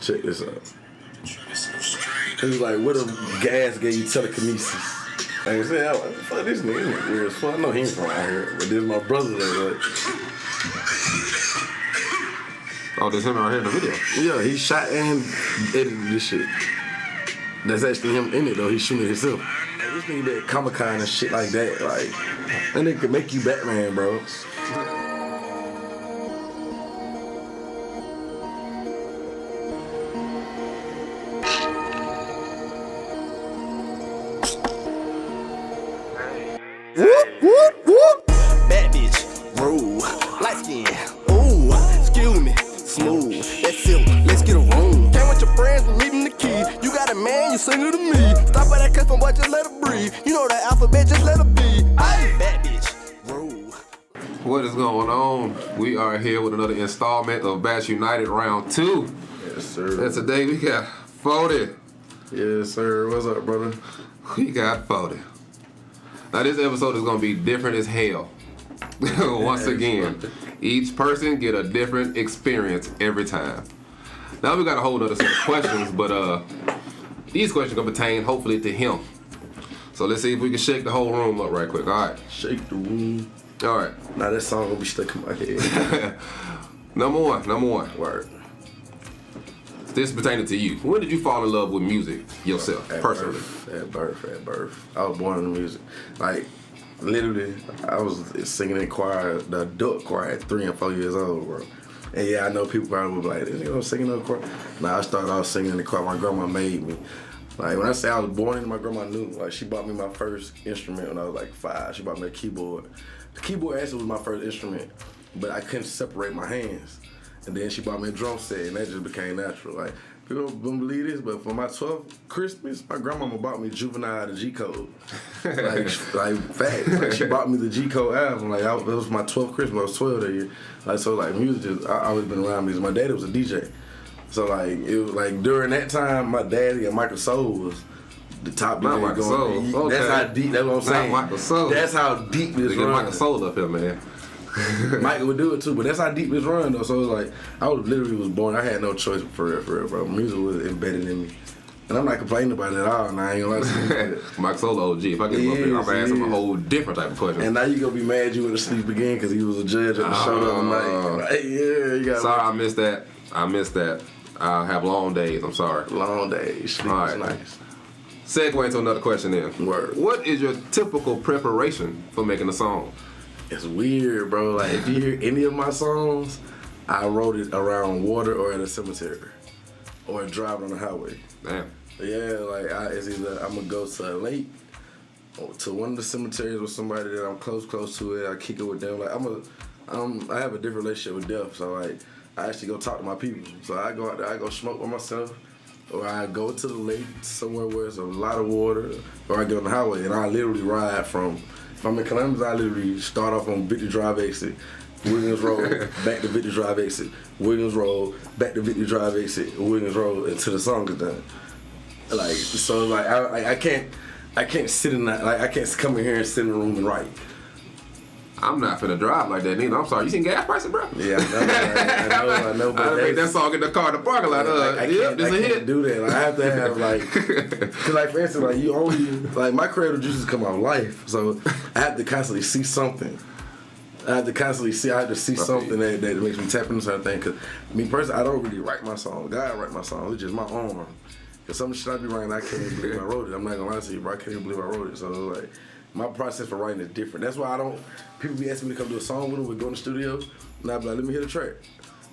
Check this out. It was like, what if gas gave you telekinesis? Like I said, fuck this nigga weird as fuck. I know he ain't from out here, but this is my brother that like. Oh, there's him out here in the video. Yeah, he shot and edited this shit. That's actually him in it though. He's shooting it himself. Like, this nigga that Comic-Con and shit like that, like that nigga could make you Batman, bro. Whoop, whoop, whoop. Bad bitch, rude, light skin, ooh, excuse me, smooth, that's it, let's get a room. Came with your friends, but leaving the key. You got a man, you sing it to me. Stop by that custom, boy, just let her breathe. You know that alphabet, just let her be. Aye, bad bitch, rude. What is going on? We are here with another installment of Bash United Round 2. Yes, sir. And today we got 40. Yes, sir. What's up, brother? We got 40. Now this episode is gonna be different as hell. Once again, each person get a different experience every time. Now we got a whole other set of questions, but these questions gonna pertain hopefully to him. So let's see if we can shake the whole room up right quick. All right. Shake the room. All right. Now that song gonna be stuck in my head. Number one. Word. This is pertaining to you. When did you fall in love with music yourself, personally? At birth. I was born in the music. Like, literally, I was singing in choir, the adult choir at 3 and 4 years old, bro. And yeah, I know people probably would be like, you know, singing in the choir. Nah, I started off singing in the choir. My grandma made me. Like, when I say I was born in, my grandma knew. Like, she bought me my first instrument when I was like 5. She bought me a keyboard. The keyboard actually was my first instrument, but I couldn't separate my hands. And then she bought me a drum set, and that just became natural. Like, people don't believe this, but for my 12th Christmas, my grandmama bought me Juvenile, the G Code. like facts. Like, she bought me the G Code album. Like, it was my 12th Christmas. I was 12 that year. Like, so like music just, I always been around music. My daddy was a DJ. So like, it was like during that time, my daddy and Michael Soul was the top Not DJ Michael going. Soul. Okay. That's how deep, that's what I'm saying. Not Michael Soul. That's how deep this Get run. Michael Soul up here, man. Michael would do it too, but that's how deep this run though. So it was like I was born. I had no choice for real, bro. Music was embedded in me, and I'm not complaining about it at all. Now I ain't gonna lie to you. Michael Soul OG. If I get him up here, I'm gonna ask him a whole different type of question. And now you gonna be mad you went to sleep again because he was a judge at the show the other night. Like, yeah, you got. Sorry, I missed that. I have long days. I'm sorry. Long days. Sleep All is right. nice. Segue into another question then. Word. What is your typical preparation for making a song? It's weird, bro. Like, if you hear any of my songs, I wrote it around water or at a cemetery or driving on the highway. Damn. Yeah, like, it's either I'm going to go to a lake or to one of the cemeteries with somebody that I'm close to it. I kick it with them. Like, I have a different relationship with death. So, like, I actually go talk to my people. So, I go out there, I go smoke by myself. Or I go to the lake somewhere where there's a lot of water. Or I get on the highway and I literally ride from... If I'm in Columbus, I literally start off on Victory Drive exit, Williams Road, back to Victory Drive exit, Williams Road, back to Victory Drive exit, Williams Road until the song is done. Like, so like I can't sit in that, like I can't come in here and sit in the room and write. I'm not finna drive like that neither. I'm sorry. You seen gas prices, bro? Yeah, I know. But I make that song in the car in the parking lot. I can't do that. Like, I have to have like, cause like for instance, like you only like my creative juices come out of life, so I have to constantly see something. I have to see something that makes me tap into something. Cause me personally, I don't really write my songs. God write my songs. It's just my own. Cause some shit I be writing, I can't even believe I wrote it. I'm not gonna lie to you, bro. I can't even believe I wrote it. So like, my process for writing is different. That's why people be asking me to come do a song with them. We go in the studio, and I be like, let me hear the track.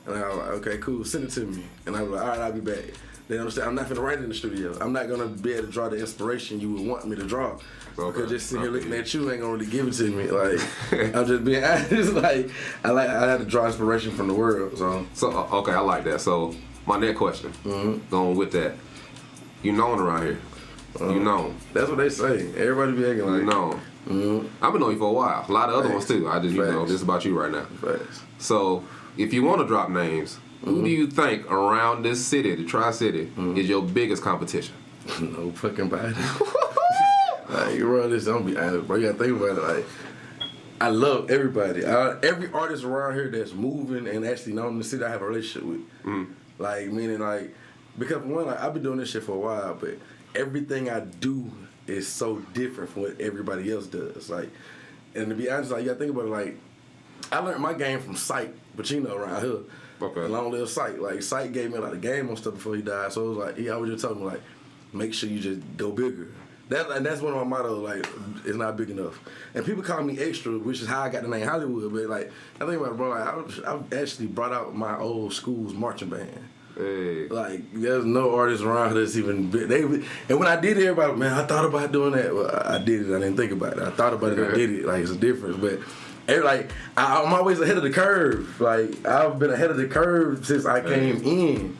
And I'm like, okay, cool, send it to me. And I be like, all right, I'll be back. They understand I'm not gonna write it in the studio. I'm not gonna be able to draw the inspiration you would want me to draw. Okay. Because just sitting here looking at you ain't gonna really give it to me. Like, I'm just being honest. Like, I have to draw inspiration from the world. So okay, I like that. So my next question, going with that, you known around here. You know. That's what they say. Everybody be acting like. You know. I've been knowing you for a while. A lot of other ones too. I just, this is about you right now. Facts. So, if you want to drop names, who do you think around this city, the Tri-City, is your biggest competition? No fucking body. Like, you run this, I'm gonna be honest, bro. You gotta think about it. Like, I love everybody. Every artist around here that's moving and actually known in the city, I have a relationship with. Like, meaning like, Because one, like, I've been doing this shit for a while, but everything I do is so different from what everybody else does. Like, and to be honest, like, you gotta think about it, like, I learned my game from Sight, but you know, around here. Okay. Long live Sight. Like, Sight gave me, like, a game on stuff before he died, so it was like, he always just told me, like, make sure you just go bigger. That's one of my mottos, like, it's not big enough. And people call me extra, which is how I got the name Hollywood, but, like, I think about it, bro, like, I've actually brought out my old school's marching band. Hey. Like, there's no artist around here that's even big. And when I did it, everybody, man, I thought about doing that. Well, I did it. I didn't think about it. I thought about it. I did it. Like, it's a difference. But, like, I'm always ahead of the curve. Like, I've been ahead of the curve since I came in.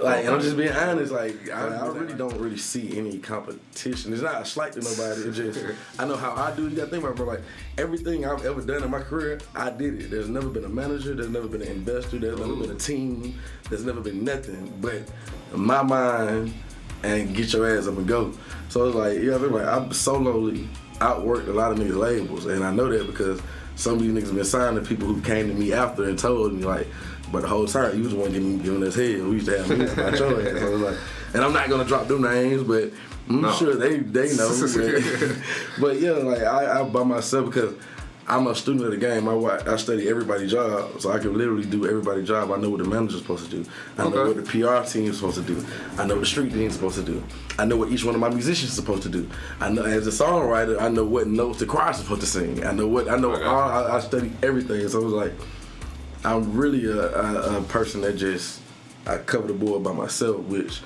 Like, and I'm just being honest. Like, I really don't really see any competition. It's not a slight to nobody. It's just, I know how I do it. You gotta think about it, bro. Like, everything I've ever done in my career, I did it. There's never been a manager. There's never been an investor. There's never been a team. There's never been nothing but my mind and get your ass up and go. So it's like, you know what I mean? Like, I've solely outworked a lot of niggas' labels, and I know that because some of these niggas been signed to people who came to me after and told me, like, but the whole time you was the one giving us head. We used to have music about your ass. So it was like, and I'm not gonna drop them names, but I'm sure they know. But yeah, like, I by myself because I'm a student of the game. I study everybody's job, so I can literally do everybody's job. I know what the manager's supposed to do. I know what the PR team is supposed to do. I know what the street team is supposed to do. I know what each one of my musicians is supposed to do. I know, as a songwriter, I know what notes the choir's supposed to sing. I study everything. So it was like, I'm really a person that just, I cover the board by myself, which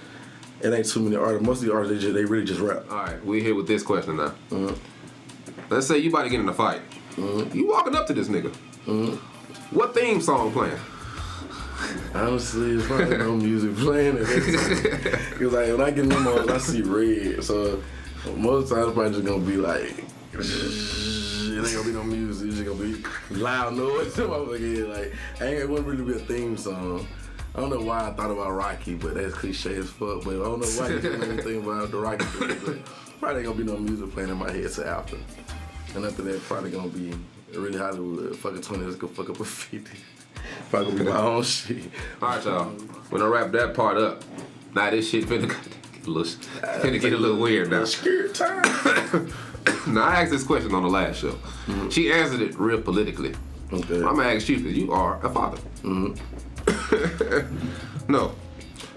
it ain't too many artists. Most of the artists, they really just rap. All right, we here with this question now. Let's say you about to get in a fight. You walking up to this nigga. What theme song playing? Honestly, it's probably no music playing. Because like, when I get in them on, I see red. So most times it's probably just gonna be like, it ain't gonna be no music. It's just gonna be loud noise. Like, it wouldn't really be a theme song. I don't know why I thought about Rocky, but that's cliche as fuck. But I don't know why you didn't anything about the Rocky thing. But probably ain't gonna be no music playing in my head till after. And after that, probably gonna be really Hollywood. Fucking 20, let's go fuck up a 50. Probably gonna be my own shit. Alright, y'all. When I wrap that part up, now this shit finna get a little weird now. Scared time. Now, I asked this question on the last show. She answered it real politically. Okay. I'm gonna ask you because you are a father. No.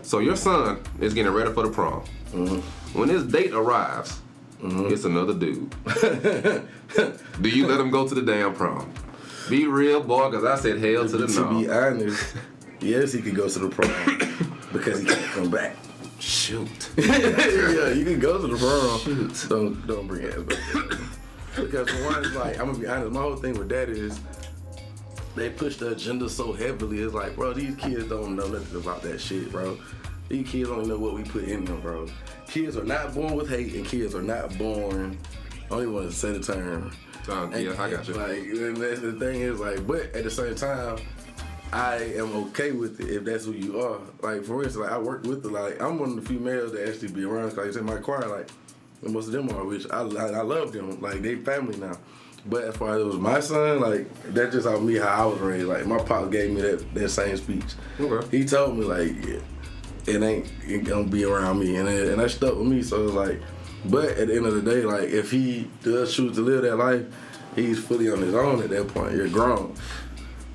So your son is getting ready for the prom. When his date arrives, it's another dude. Do you let him go to the damn prom? Be real, boy, because I said hell to the no. To be honest, yes, he could go to the prom because he can't come back. Shoot. Yeah, you can go to the prom. Shoot. Don't bring ass back. Because for one, it's like, I'm gonna be honest, my whole thing with that is they push the agenda so heavily. It's like, bro, these kids don't know nothing about that shit, bro. These kids don't know what we put in them, bro. Kids are not born with hate, and kids are not born, I don't even want to say the term. Yeah, I got you. Like, and that's the thing is, like, but at the same time, I am okay with it if that's who you are. Like, for instance, like, I work with I'm one of the few males that actually be around. Like, in my choir, like, most of them are, which I love them. Like, they family now. But as far as it was my son, like, that's just how I was raised. Like, my pop gave me that same speech. Okay. He told me, like, it ain't gonna be around me. And that stuck with me. So it's like, but at the end of the day, like, if he does choose to live that life, he's fully on his own at that point. You're grown.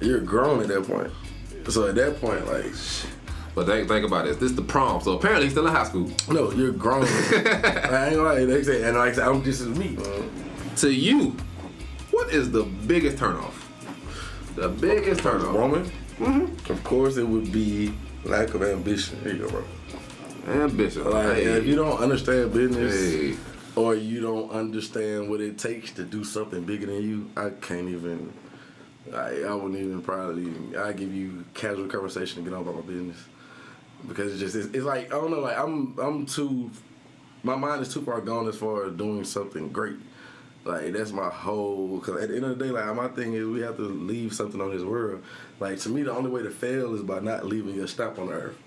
You're grown at that point. So at that point, like... But think about this. This is the prom, so apparently he's still in high school. No, you're grown. I ain't gonna lie. They say, and like I said, I'm just as me. To you, what is the biggest turnoff? The biggest turnoff. Woman? Of course, it would be lack of ambition. Here you go, bro. Ambition. Like, if you don't understand business, or you don't understand what it takes to do something bigger than you, I can't even... I wouldn't even probably... I give you casual conversation to get on about my business. Because it's like, I don't know, like, I'm too... My mind is too far gone as far as doing something great. Like, that's my whole... Because at the end of the day, like, my thing is we have to leave something on this world. Like, to me, the only way to fail is by not leaving your stamp on the earth.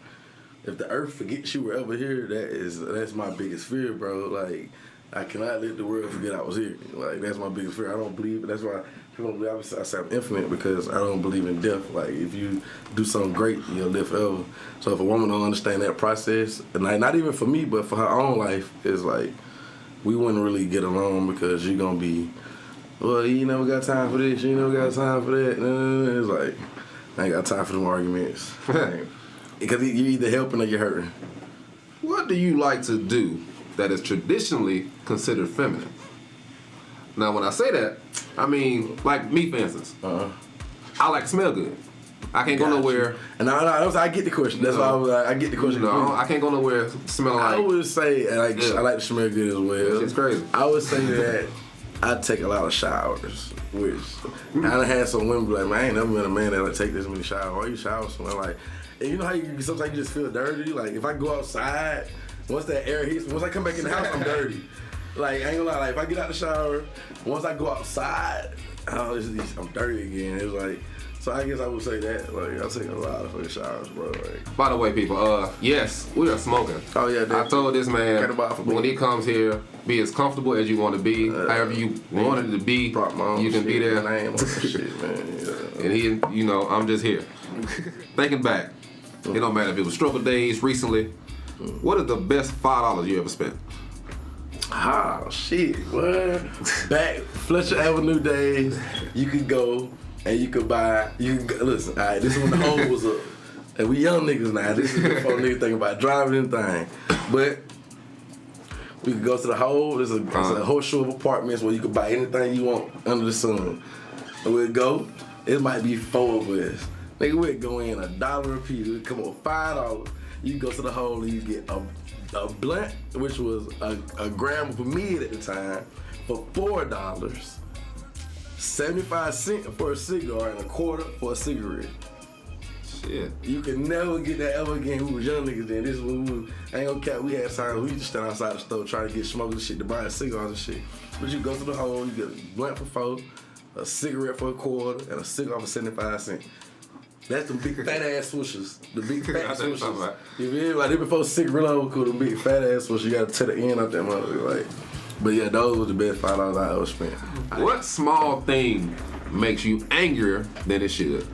If the earth forgets you were ever here, that's my biggest fear, bro. Like, I cannot let the world forget I was here. Like, that's my biggest fear. I don't believe, that's why people don't believe, I say I'm infinite, because I don't believe in death. Like, if you do something great, you'll live forever. So if a woman don't understand that process, and like, not even for me, but for her own life, it's like, we wouldn't really get along, because you're going to be, well, you never got time for this, you never got time for that. It's like, I ain't got time for them arguments. Because you're either helping or you're hurting. What do you like to do that is traditionally considered feminine? Now, when I say that, I mean, like me, for instance. I like to smell good. I can't go nowhere. And I get the question. That's why I get the question. No, I can't go nowhere smelling like. I would say I like to smell good as well. It's crazy. I would say that I take a lot of showers, which I done had some women be like, man, I ain't never met a man that like take this many showers. Why you shower so much? Like, and you know how you sometimes you just feel dirty? Like, if I go outside, once that air hits me, once I come back in the house, I'm dirty. Like, I ain't gonna lie, like, if I get out the shower, once I go outside, I'm dirty again. It's like, so I guess I would say that. Like, I take a lot of fucking showers, bro. Like, by the way, people, yes, we are smoking. Oh, yeah, I told this man, when he comes here, be as comfortable as you want to be. However you wanted to be, you can be there. I ain't on that shit, man. Yeah. And he, you know, I'm just here. Thinking back, it don't matter if it was struggle days recently. What is the best $5 you ever spent? Oh, shit, what? Back Fletcher Avenue days, you could go and you could buy, listen, all right, this is when the hole was up. And we young niggas now, this is before niggas think about driving anything. But we could go to the hole, there's a horseshoe of apartments where you could buy anything you want under the sun. And we'd go, it might be 4 of us. Nigga, we'd go in $1 a piece, we'd come up $5. You go to the hole and you get a blunt, which was a gram of weed at the time, for $4, 75 cents for a cigar, and $0.25 for a cigarette. Shit. You can never get that ever again. We was young niggas then. This is when we was, I ain't gonna cap, we had times we used to stand outside the store trying to get smoking shit to buy cigars and shit. But you go to the hole, you get a blunt for $4, a cigarette for $0.25, and a cigar for 75 cents. That's the big fat ass swishers. The big fat swishers. You feel like they before cigarette was cool, the big fat ass swishers. You gotta tear the end out that motherfucker. Like, but yeah, those were the best $5 I ever spent. What small thing makes you angrier than it should?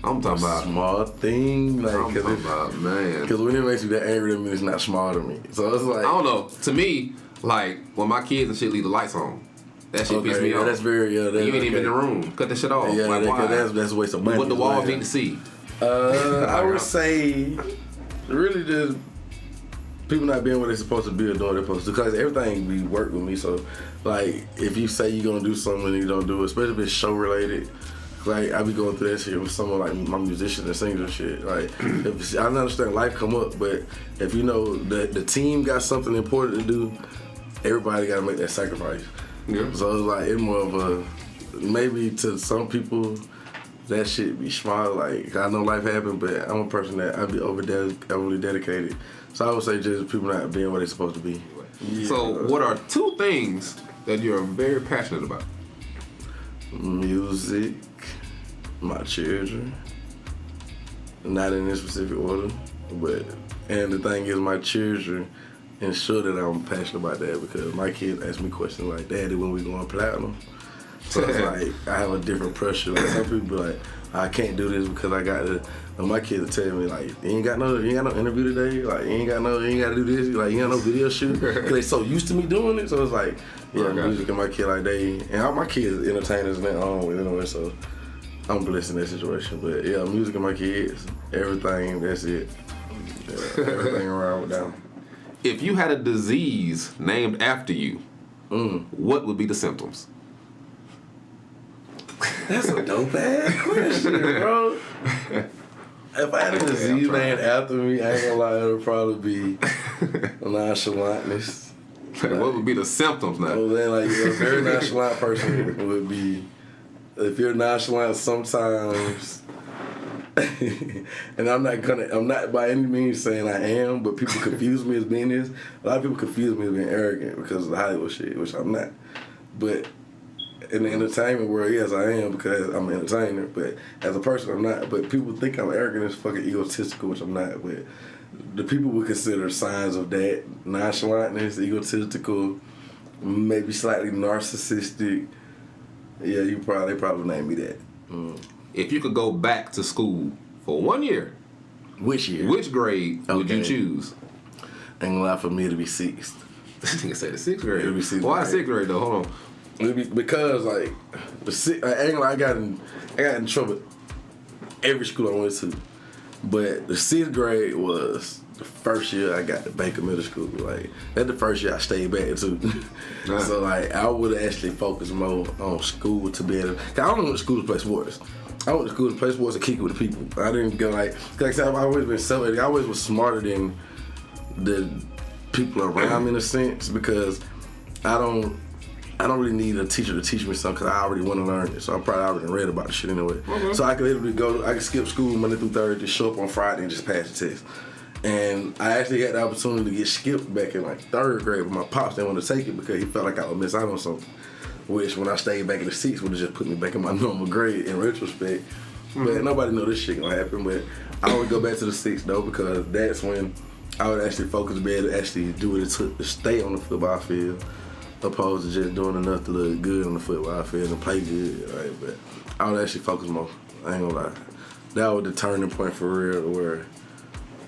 I'm talking about small thing, like, I'm talking about, man. Because when it makes you that angry, that means it's not small to me. So it's like, I don't know. To me, like when my kids and shit leave the lights on, that shit pisses me off. That's very you ain't even in the room. Cut that shit off. Yeah, like, why? that's a waste of money. What the walls need to see. I would say, really just people not being what they're supposed to be or doing what they're supposed to do. Because everything be work with me. So, like, if you say you're gonna do something and you don't do it, especially if it's show related. Like, I be going through that shit with someone like my musicians and singers and shit. Like, if, I understand life come up, but if you know the team got something important to do, everybody got to make that sacrifice. Yeah. So it's like, it's more of a, maybe to some people, that shit be small. Like, I know life happened, but I'm a person that I be overly dedicated. So I would say just people not being what they're supposed to be. Yeah. So what are 2 things that you're very passionate about? Music, my children, not in this specific order, but, and the thing is my children ensure that I'm passionate about that, because my kids ask me questions like, Daddy, when we going platinum? So it's like, I have a different pressure. Like, some people be like, I can't do this because I got to, and my kids will tell me like, you ain't got no interview today, like you ain't got to do this, like you ain't got no video shoot, because they so used to me doing it. So it's like, yeah, music and my kid, like and all my kids entertainers in their own way, anyway, so I'm blessed in that situation. But yeah, music and my kids, everything, that's it. Yeah, everything around with them. If you had a disease named after you, what would be the symptoms? That's a dope ass question, bro. If I had a disease named after me, I ain't gonna lie, it would probably be nonchalantness. What would be the symptoms now? Like, a very nonchalant person would be, if you're nonchalant sometimes, and I'm not by any means saying I am, but people confuse me as being this. A lot of people confuse me as being arrogant because of the Hollywood shit, which I'm not. But in the entertainment world, yes, I am because I'm an entertainer. But as a person, I'm not. But people think I'm arrogant and fucking egotistical, which I'm not. But the people would consider signs of that nonchalantness, egotistical, maybe slightly narcissistic. Yeah, they probably named me that. If you could go back to school for 1 year, Which year? which grade would you choose? Ain't gonna lie, for me to be sixth. This nigga said the 6th grade. It'll be 6th Why grade. 6th grade though? Hold on. Because like I ain't gonna lie, I got in trouble every school I went to, but the 6th grade was the first year I got to Baker Middle School. Like that's the first year I stayed back too. So like I would actually focus more on school to be able. Cause I don't went to school to play sports. I went to school to play sports and kick it with the people. I didn't go like I said, I've always been I always was smarter than the people around me in a sense because I don't really need a teacher to teach me something because I already want to learn it. So I probably already read about the shit anyway. Okay. So I could literally I could skip school Monday through Thursday, show up on Friday and just pass the test. And I actually had the opportunity to get skipped back in like 3rd grade, but my pops didn't want to take it because he felt like I would miss out on something. Which when I stayed back in the 6th would have just put me back in my normal grade in retrospect. But nobody know this shit gonna happen. But I would go back to the 6th though because that's when I would actually focus to be able to actually do what it took to stay on the football field, opposed to just doing enough to look good on the football field and play good, right? But I would actually focus more. I ain't gonna lie. That was the turning point for real where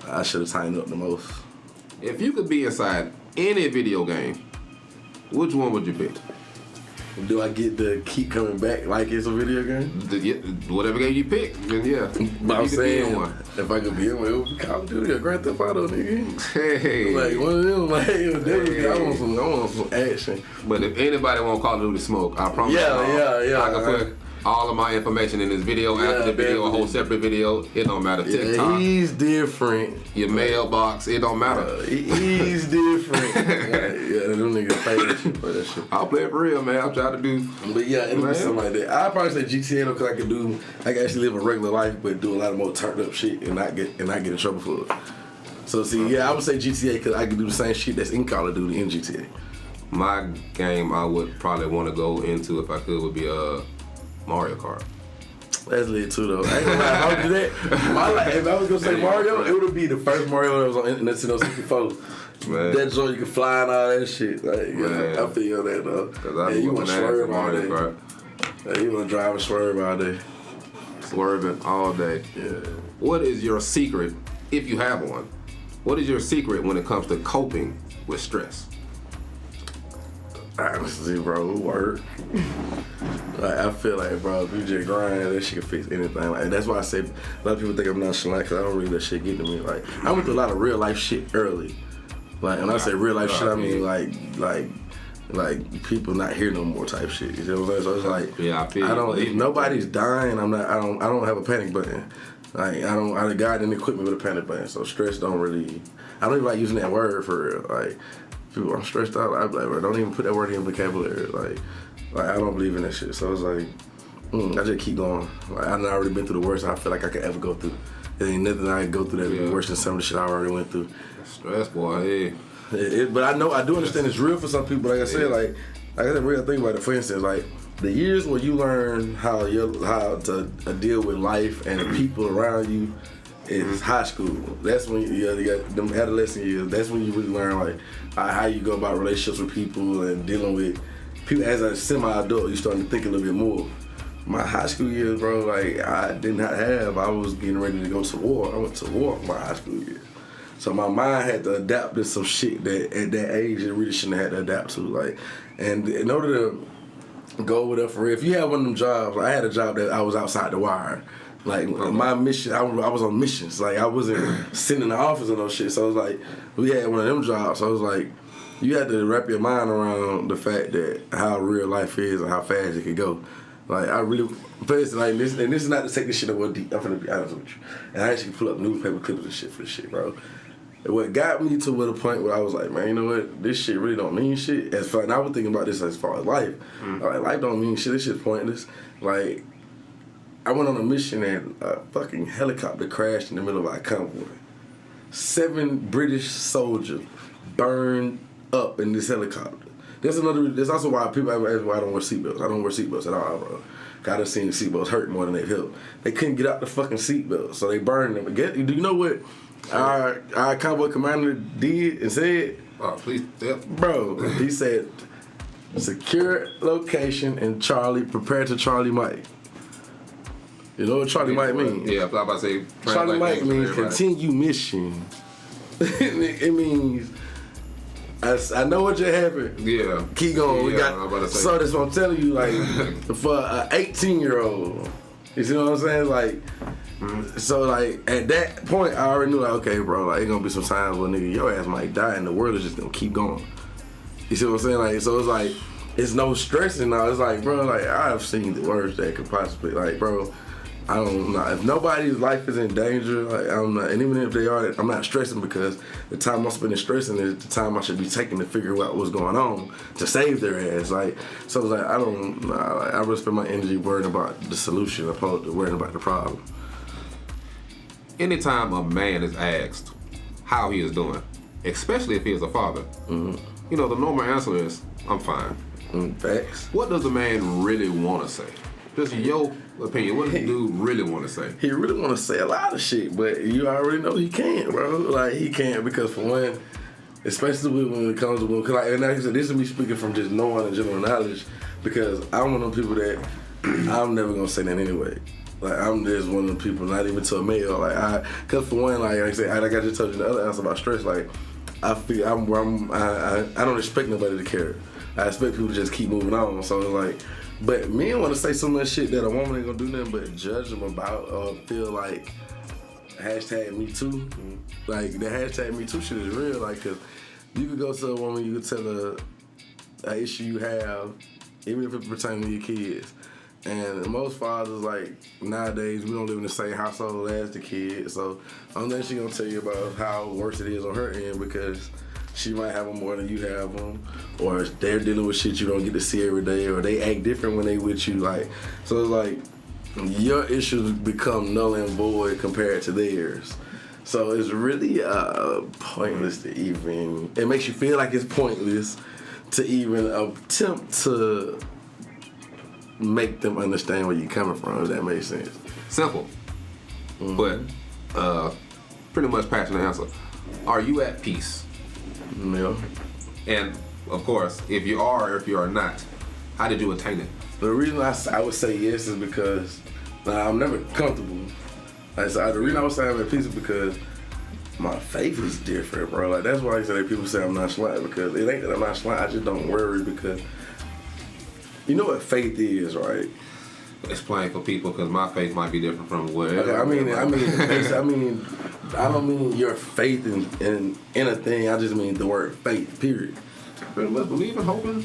I should have tightened up the most. If you could be inside any video game, which one would you pick? Do I get to keep coming back like it's a video game? Whatever game you pick, then yeah. But I'm you could be in saying, one. if I could be in one, it would be Call of Duty or Grand Theft Auto, nigga. Hey. Like one of them, like I want some action. But if anybody want Call of Duty smoke, I promise Yeah. I can put all of my information in this video, after the video, a whole separate video. It don't matter. TikTok. Yeah, he's different. Your mailbox, it don't matter. He's different. Them niggas play that shit. I'll play it for real, man. I'm trying to do. But yeah, it'll be something like that. I'd probably say GTA though, because I can actually live a regular life, but do a lot of more turned up shit and not get in trouble for it. So see, I would say GTA because I can do the same shit that's in Call of Duty in GTA. My game I would probably want to go into if I could would be Mario Kart. That's lit too though. I ain't gonna lie, if I would do that, if I was gonna say Mario, it would be the first Mario that was on Nintendo 64. Man. That joint you can fly and all that shit. Like, yeah, I feel you on that though. Cause you want to swerve all day. You want to drive and swerve all day. Swerving all day. Yeah. What is your secret, if you have one? What is your secret when it comes to coping with stress? Honestly, bro, work. Like, I feel like, bro, if you just grind, that shit can fix anything. Like, that's why I say a lot of people think I'm nonchalant because I don't really let shit get to me. Like, I went through a lot of real life shit early. Like, when I say real life shit, I mean like people not here no more type shit. You know what I'm saying? So it's like, if nobody's dying, I don't have a panic button. Like, God didn't equip me with a panic button. So stress I don't even like using that word for real. Like, people, I'm stressed out. I'm like, bro, don't even put that word in your vocabulary. Like I don't believe in that shit. So it's like, I just keep going. Like, I've already been through the worst I feel like I could ever go through. There ain't nothing I can go through that would be worse than some of the shit I already went through. Stress, boy, hey. But I do understand it's real for some people. Like I said, like I said, real thing about it. For instance, like the years where you learn how to deal with life and the people around you is high school. That's when you got them adolescent years. That's when you really learn like how you go about relationships with people and dealing with people. As a semi-adult, you starting to think a little bit more. My high school years, bro, like I was getting ready to go to war. I went to war for my high school years. So my mind had to adapt to some shit that at that age it really shouldn't have had to adapt to. Like, and in order to go over there for real, if you have one of them jobs, I had a job that I was outside the wire. Like my mission, I was on missions. Like I wasn't sitting in the office or no shit. So it was like we had one of them jobs. So it was like you had to wrap your mind around the fact that how real life is and how fast it could go. Like I really, like this, and this is not to take this shit over deep. I'm gonna be honest with you. And I actually pull up newspaper clips and shit for this shit, bro. And what got me to the point where I was like, man, you know what? This shit really don't mean shit. As far, and I was thinking about this as far as life. Like life don't mean shit. This shit's pointless. Like I went on a mission and a fucking helicopter crashed in the middle of our convoy. 7 British soldiers burned up in this helicopter. That's also why people ask why I don't wear seatbelts. I don't wear seatbelts at all, bro. I done seen seatbelts hurt more than they help. They couldn't get out the fucking seatbelt, so they burned them. Do you know what our convoy commander did and said? Oh, please, yep. Bro, he said, secure location and prepare to Charlie Mike. You know what Charlie Mike means? Yeah, I was about to say. Charlie Mike means continue mission. It means, I know what just happened. Yeah. Keep going. Yeah, I'm about to say. So that's what I'm telling you, like, for an 18-year-old, you see what I'm saying? Like, so like at that point, I already knew like, okay, bro, like it's gonna be some times where nigga your ass might die and the world is just gonna keep going. You see what I'm saying? Like, so it's like it's no stressing now. It's like, bro, like I've seen the worst that could possibly, like, bro, I don't know if nobody's life is in danger. Like I'm not, and even if they are, I'm not stressing because the time I'm spending stressing is the time I should be taking to figure out what's going on to save their ass. Like, so it's like I don't, like, I really spend my energy worrying about the solution opposed to worrying about the problem. Anytime a man is asked how he is doing, especially if he is a father, you know, the normal answer is, I'm fine. Facts. What does the man really want to say? Just your opinion. What does the dude really want to say? He really want to say a lot of shit, but you already know he can't, bro. Like, he can't because, for one, especially when it comes to women, like, and like I said, this is me speaking from just knowing the general knowledge, because I'm one of them people that I'm never going to say that anyway. Like, I'm just one of the people, not even to a male. Like, because for one, like I said, like I just told you the other answer about stress, like, I feel I don't expect nobody to care. I expect people to just keep moving on. So it's like, but men want to say so much shit that a woman ain't gonna do nothing but judge them about or feel like #MeToo. Like, the #MeToo shit is real. Like, cause you could go to a woman, you could tell her an issue you have, even if it pertains to your kids. And most fathers, like, nowadays, we don't live in the same household as the kids. So I'm not she gonna tell you about how worse it is on her end because she might have them more than you have them, or they're dealing with shit you don't get to see every day, or they act different when they with you. Like, so it's like your issues become null and void compared to theirs. So it's really pointless to even. It makes you feel like it's pointless to even attempt to make them understand where you're coming from, if that makes sense. Simple, but pretty much passionate answer. Are you at peace? Yeah. And of course, if you are or if you are not, how did you attain it? The reason I would say yes is because I'm never comfortable. Like, so the reason I would say I'm at peace is because my faith is different, bro. Like, that's why I say that people say I'm nonchalant, because it ain't that I'm nonchalant. I just don't worry because you know what faith is, right? Explain for people, because my faith might be different from whatever. Okay, I don't mean your faith in a thing. I just mean the word faith. Period. Believing, hoping,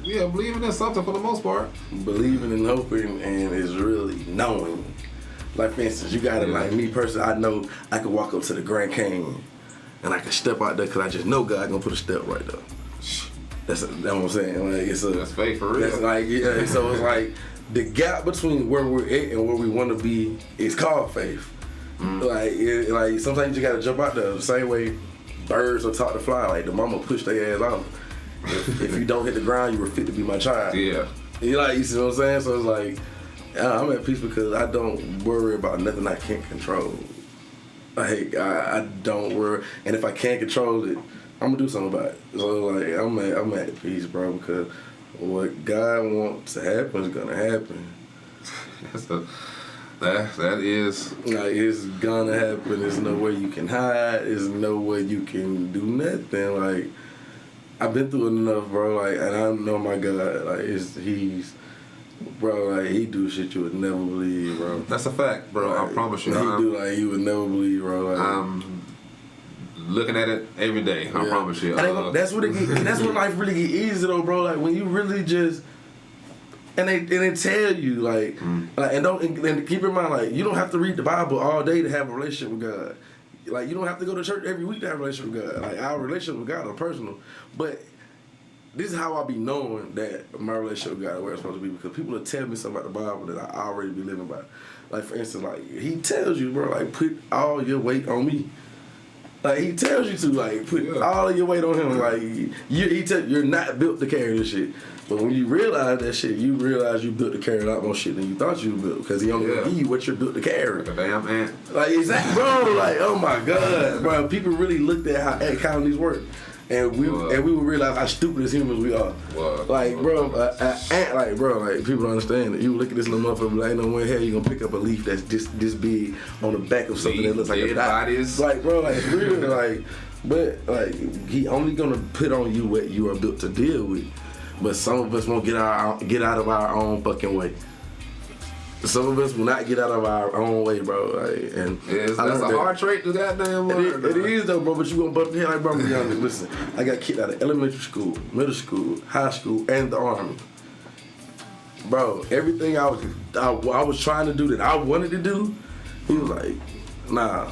believing in something for the most part. Believing and hoping, and is really knowing. Like, for instance, you gotta, like, me personally, I know I could walk up to the Grand Canyon and I can step out there because I just know God gonna put a step right there. That's what I'm saying. Like, that's faith for real. That's like, yeah. So it's like the gap between where we're at and where we want to be is called faith. Like sometimes you gotta jump out there the same way birds are taught to fly. Like, the mama push their ass off. If you don't hit the ground, you were fit to be my child. Yeah. You see what I'm saying? So it's like I'm at peace because I don't worry about nothing I can't control. Like, I don't worry, and if I can't control it, I'm gonna do something about it. So like I'm at peace, bro, because what God wants to happen is gonna happen. That is like, it's gonna happen. There's no way you can hide. There's no way you can do nothing. Like, I've been through enough, bro. Like, and I know my God. Like, he's bro. Like, he do shit you would never believe, bro. That's a fact, bro. Like, I promise you. He do like you would never believe, bro. Like, I'm looking at it every day. I promise you. That's what that's when life really get easy though, bro. Like, when you really just and they tell you like and keep in mind, like, you don't have to read the Bible all day to have a relationship with God. Like, you don't have to go to church every week to have a relationship with God. Like, our relationship with God is personal, but this is how I be knowing that my relationship with God is where it's supposed to be, because people will tell me something about the Bible that I already be living by. Like, for instance, like, he tells you, bro, like, put all your weight on me. Like he tells you to like put all of your weight on him. Like you're not built to carry this shit. But when you realize that shit, you realize you built to carry a lot more shit than you thought you built because he only give you what you're built to carry. Like a damn ant. Like exactly, bro. Like oh my god, bro. People really looked at how ant colonies work. And we would realize how stupid as humans we are. Like, bro, ant, like, bro, like, people don't understand it. You look at this little motherfucker, like, ain't no way hell you gonna pick up a leaf that's this big on the back of something that looks like a dot. Like, bro, like, it's real, like, but, like, he only gonna put on you what you are built to deal with. But some of us won't get out of our own fucking way. Some of us will not get out of our own way, bro. Like, and that's a hard trait to goddamn learn. It is though, bro. But you gonna bust the head like, bro. Listen, I got kicked out of elementary school, middle school, high school, and the army. Bro, everything I was trying to do that I wanted to do, he was like, nah.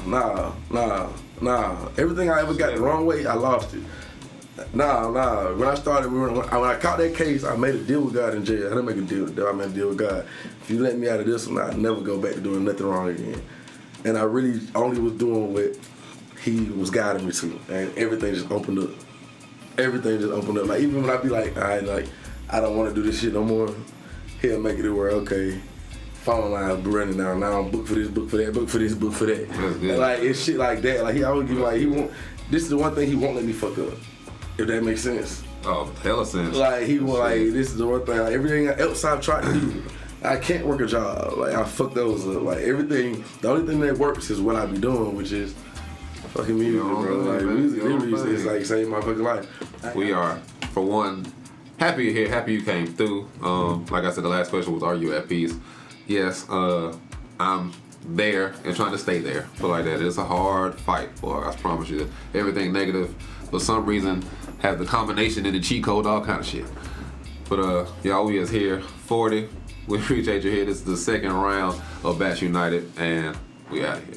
Everything I ever got the wrong way, I lost it. Nah. When I caught that case, I made a deal with God in jail. I didn't make a deal with the devil. I made a deal with God. If you let me out of this one, I'd never go back to doing nothing wrong again. And I really only was doing what he was guiding me to. And everything just opened up. Like, even when I be like, I don't want to do this shit no more, he'll make it where, okay, phone lines be running now. Now I'm booked for this, booked for that, booked for this, booked for that. And like, it's shit like that. Like, he always give like, this is the one thing he won't let me fuck up. If that makes sense. Oh, hella sense. Like, he was like, this is the one thing, like, everything else I've tried to do, I can't work a job. Like, I fuck those up. Like, everything, the only thing that works is what I be doing, which is fucking music, bro. Like, music literally is like saving my fucking life. We are, for one, happy you're here, happy you came through. Like I said, the last question was, are you at peace? Yes, I'm there and trying to stay there. Feel like that. It's a hard fight, boy. I promise you. Everything negative, for some reason, have the combination in the cheat code, all kind of shit. But y'all, we is here, 40. We appreciate you here. This is the second round of Batch United, and we out of here.